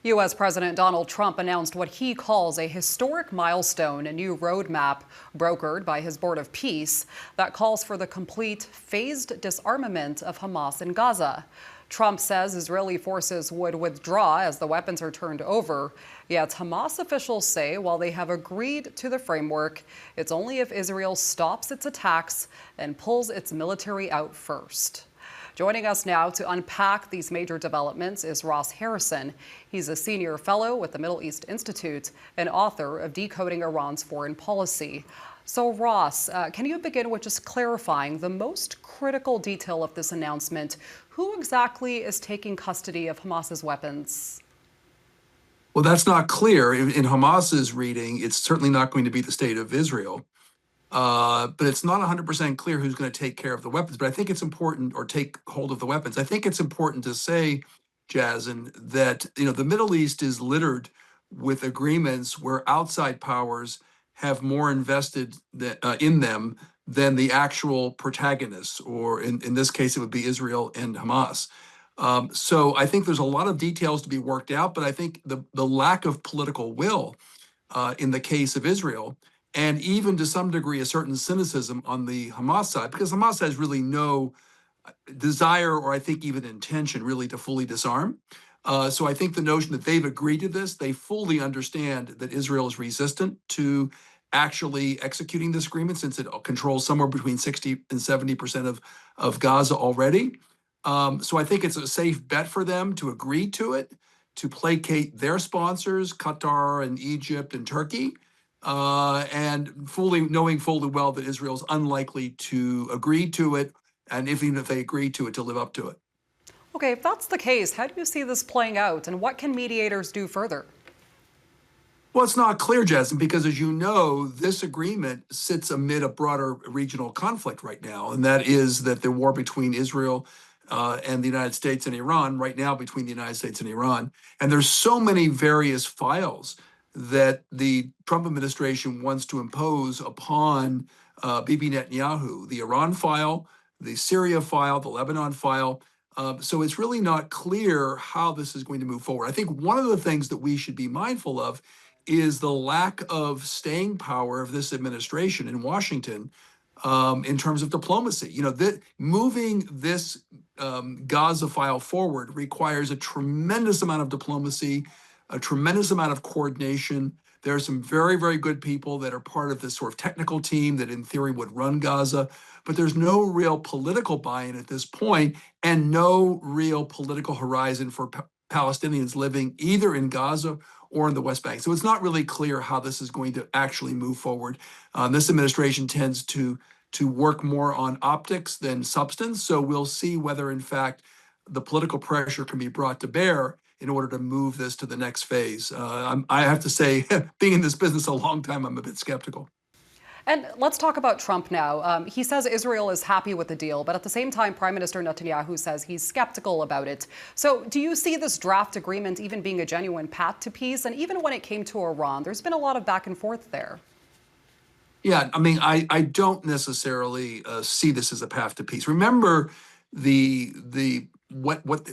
U.S. President Donald Trump announced what he calls a historic milestone, a new roadmap brokered by his Board of Peace that calls for the complete phased disarmament of Hamas in Gaza. Trump says Israeli forces would withdraw as the weapons are turned over. Yet Hamas officials say while they have agreed to the framework, it's only if Israel stops its attacks and pulls its military out first. Joining us now to unpack these major developments is Ross Harrison. He's a senior fellow with the Middle East Institute and author of Decoding Iran's Foreign Policy. So Ross, can you begin with just clarifying the most critical detail of this announcement? Who exactly is taking custody of Hamas's weapons? Well, that's not clear. In Hamas's reading, it's certainly not going to be the state of Israel. But it's not 100% clear who's going to take care of the weapons. But I think it's important, or take hold of the weapons. I think it's important to say, Jazan, that the Middle East is littered with agreements where outside powers have more invested in them than the actual protagonists, or in this case, it would be Israel and Hamas. So I think there's a lot of details to be worked out, but I think the lack of political will in the case of Israel, and even to some degree a certain cynicism on the Hamas side, because Hamas has really no desire, or I think even intention, really to fully disarm. So I think the notion that they've agreed to this, they fully understand that Israel is resistant to actually executing this agreement, since it controls somewhere between 60 and 70% of Gaza already. So I think it's a safe bet for them to agree to it, to placate their sponsors, Qatar and Egypt and Turkey, and knowing fully well that Israel's unlikely to agree to it, and even if they agree to it, to live up to it. Okay, if that's the case, how do you see this playing out, and what can mediators do further? Well, it's not clear, Jazan, because as you know, this agreement sits amid a broader regional conflict right now, and that is that the war between Israel and the United States and Iran, right now between the United States and Iran. And there's so many various files that the Trump administration wants to impose upon Bibi Netanyahu, the Iran file, the Syria file, the Lebanon file. So it's really not clear how this is going to move forward. I think one of the things that we should be mindful of is the lack of staying power of this administration in Washington in terms of diplomacy. Moving this Gaza file forward requires a tremendous amount of diplomacy, a tremendous amount of coordination. There are some very, very good people that are part of this sort of technical team that in theory would run Gaza, but there's no real political buy-in at this point, and no real political horizon for Palestinians living either in Gaza or in the West Bank. So it's not really clear how this is going to actually move forward. This administration tends to work more on optics than substance. So we'll see whether, in fact, the political pressure can be brought to bear in order to move this to the next phase. I have to say, being in this business a long time, I'm a bit skeptical. And let's talk about Trump now. He says Israel is happy with the deal, but at the same time, Prime Minister Netanyahu says he's skeptical about it. So do you see this draft agreement even being a genuine path to peace? And even when it came to Iran, there's been a lot of back and forth there. Yeah, I mean, I don't necessarily see this as a path to peace. Remember what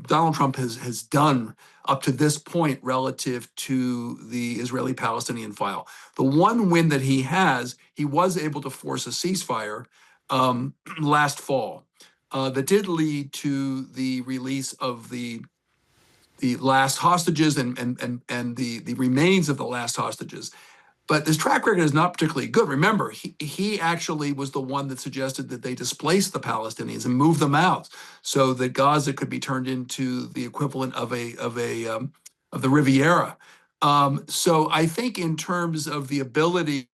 Donald Trump has done up to this point relative to the Israeli-Palestinian file. The one win that he was able to force a ceasefire last fall that did lead to the release of the last hostages and the remains of the last hostages. But this track record is not particularly good. Remember, he actually was the one that suggested that they displace the Palestinians and move them out, so that Gaza could be turned into the equivalent of the Riviera. So I think in terms of the ability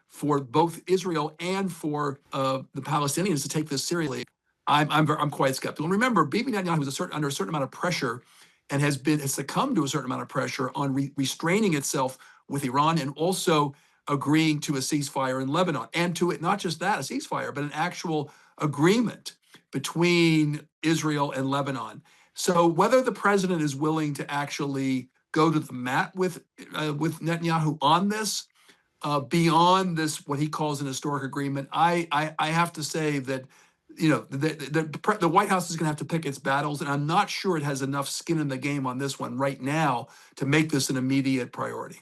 for both Israel and for the Palestinians to take this seriously, I'm quite skeptical. And remember, Bibi Netanyahu was under a certain amount of pressure, and has succumbed to a certain amount of pressure on restraining itself with Iran, and also agreeing to a ceasefire in Lebanon, and to it, not just that, a ceasefire, but an actual agreement between Israel and Lebanon. So whether the president is willing to actually go to the mat with Netanyahu on this, beyond this, what he calls an historic agreement, I have to say that the White House is going to have to pick its battles, and I'm not sure it has enough skin in the game on this one right now to make this an immediate priority.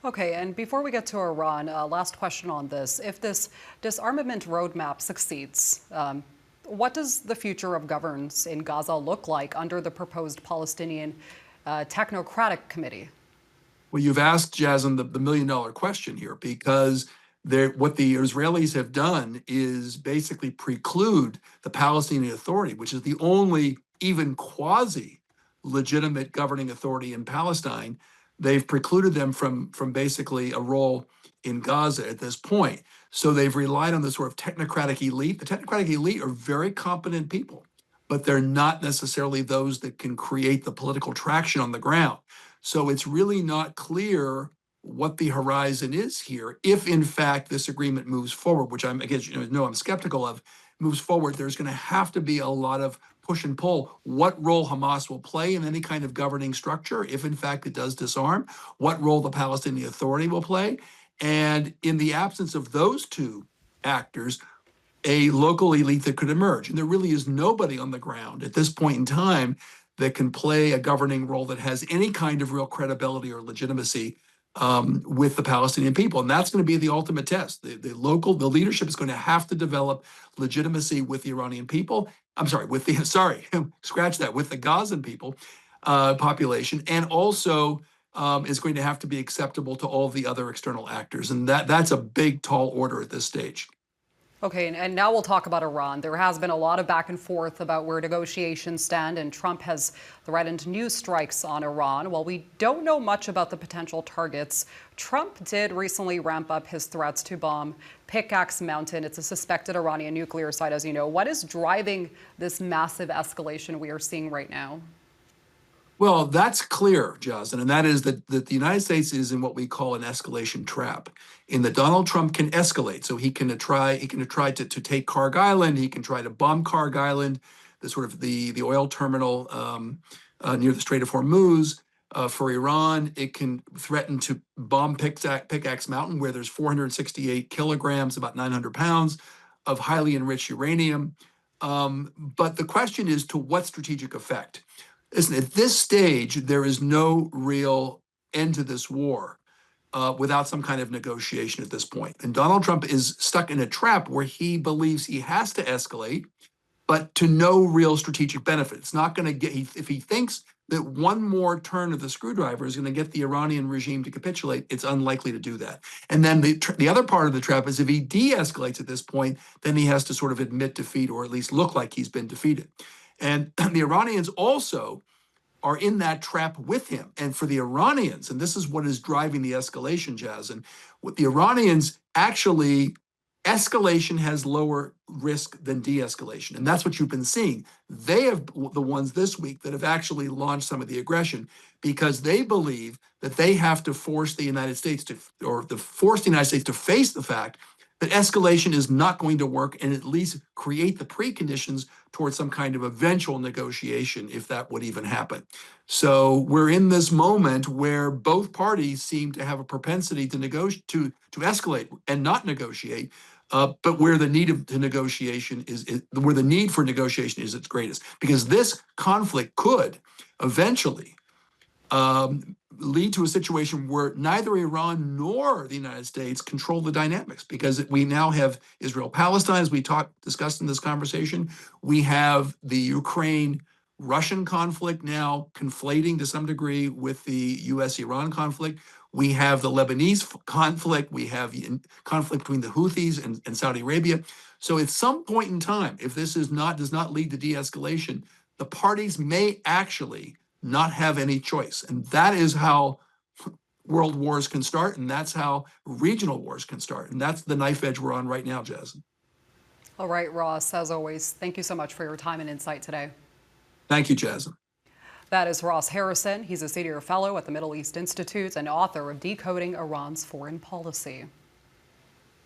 Okay, and before we get to Iran, last question on this. If this disarmament roadmap succeeds, what does the future of governance in Gaza look like under the proposed Palestinian Technocratic Committee? Well, you've asked, Jazan, the million-dollar question here, because what the Israelis have done is basically preclude the Palestinian Authority, which is the only even quasi-legitimate governing authority in Palestine. They've precluded them from basically a role in Gaza at this point. So they've relied on the sort of technocratic elite. The technocratic elite are very competent people, but they're not necessarily those that can create the political traction on the ground. So it's really not clear what the horizon is here. If in fact this agreement moves forward, which I'm skeptical of, moves forward, there's going to have to be a lot of push and pull. What role Hamas will play in any kind of governing structure, if in fact it does disarm, what role the Palestinian Authority will play. And in the absence of those two actors, a local elite that could emerge. And there really is nobody on the ground at this point in time that can play a governing role that has any kind of real credibility or legitimacy with the Palestinian people. And that's going to be the ultimate test. The leadership is going to have to develop legitimacy with the Iranian people. I'm sorry, with the Gazan people population, and also is going to have to be acceptable to all the other external actors. And that's a big, tall order at this stage. Okay, and now we'll talk about Iran. There has been a lot of back and forth about where negotiations stand, and Trump has threatened new strikes on Iran. While we don't know much about the potential targets, Trump did recently ramp up his threats to bomb Pickaxe Mountain. It's a suspected Iranian nuclear site, as you know. What is driving this massive escalation we are seeing right now? Well, that's clear, Jazan, and that is that the United States is in what we call an escalation trap, in that Donald Trump can escalate. So he can try to take Carg Island, he can try to bomb Carg Island, the oil terminal near the Strait of Hormuz. For Iran, it can threaten to bomb Pickaxe Mountain, where there's 468 kilograms, about 900 pounds, of highly enriched uranium. But the question is, to what strategic effect? Listen, at this stage, there is no real end to this war without some kind of negotiation at this point. And Donald Trump is stuck in a trap where he believes he has to escalate, but to no real strategic benefit. It's not going to get, if he thinks that one more turn of the screwdriver is going to get the Iranian regime to capitulate, it's unlikely to do that. And then the other part of the trap is, if he de-escalates at this point, then he has to sort of admit defeat, or at least look like he's been defeated. And the Iranians also are in that trap with him. And for the Iranians, and this is what is driving the escalation, Jazan, with the Iranians, actually, escalation has lower risk than de-escalation. And that's what you've been seeing. They have the ones this week that have actually launched some of the aggression, because they believe that they have to force the United States to face the fact that escalation is not going to work, and at least create the preconditions towards some kind of eventual negotiation, if that would even happen. So we're in this moment where both parties seem to have a propensity to escalate and not negotiate, but where the need for negotiation is its greatest, because this conflict could eventually lead to a situation where neither Iran nor the United States control the dynamics, because we now have Israel-Palestine, as we discussed in this conversation. We have the Ukraine-Russian conflict now conflating to some degree with the U.S.-Iran conflict. We have the Lebanese conflict. We have conflict between the Houthis and Saudi Arabia. So at some point in time, if this does not lead to de-escalation, the parties may actually not have any choice. And that is how world wars can start, and that's how regional wars can start. And that's the knife edge we're on right now, Jazan. All right, Ross, as always, thank you so much for your time and insight today. Thank you, Jazan. That is Ross Harrison. He's a senior fellow at the Middle East Institute and author of Decoding Iran's Foreign Policy.